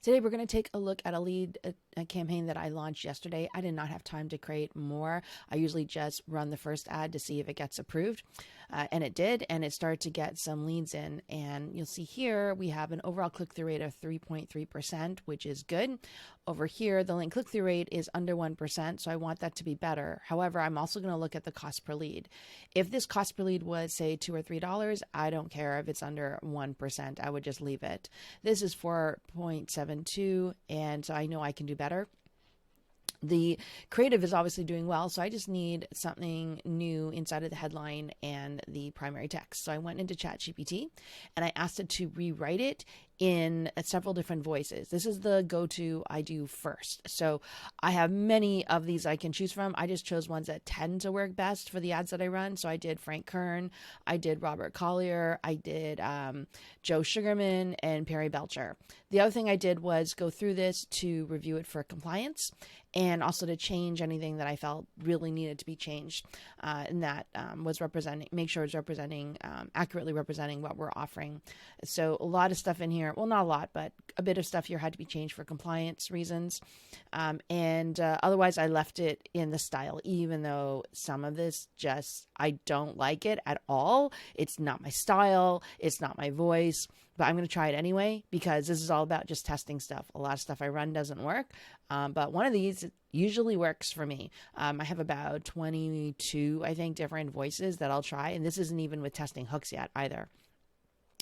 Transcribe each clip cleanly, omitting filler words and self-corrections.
Today, we're going to take a look at a lead a campaign that I launched yesterday. I did not have time to create more. I usually just run the first ad to see if it gets approved. And it did, and it started to get some leads in. And you'll see here we have an overall click-through rate of 3.3%, which is good. Over here, the link click-through rate is under 1%, so I want that to be better. However, I'm also going to look at the cost per lead. If this cost per lead was, say, $2 or $3, I don't care if it's under 1%. I would just leave it. This is 4.72, and so I know I can do better. The creative is obviously doing well, so I just need something new inside of the headline and the primary text. So I went into ChatGPT and I asked it to rewrite it in several different voices. This is the go-to I do first. So I have many of these I can choose from. I just chose ones that tend to work best for the ads that I run. So I did Frank Kern, I did Robert Collier, I did Joe Sugarman, and Perry Belcher. The other thing I did was go through this to review it for compliance and also to change anything that I felt really needed to be changed, and that was make sure it's accurately representing what we're offering. So a lot of stuff in here, well, not a lot, but a bit of stuff here had to be changed for compliance reasons. And otherwise I left it in the style, even though some of this I don't like it at all. It's not my style. It's not my voice, but I'm going to try it anyway, because this is all about just testing stuff. A lot of stuff I run doesn't work. But one of these usually works for me. I have about 22, I think, different voices that I'll try. And this isn't even with testing hooks yet either.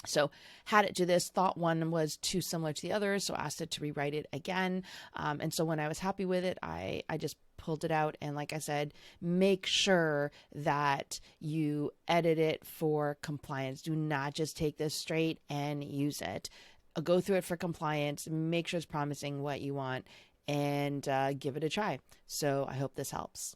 So had it do this, thought one was too similar to the others, so asked it to rewrite it again. And so when I was happy with it, I just pulled it out. And like I said, make sure that you edit it for compliance. Do not just take this straight and use it. Go through it for compliance, make sure it's promising what you want, and give it a try. So I hope this helps.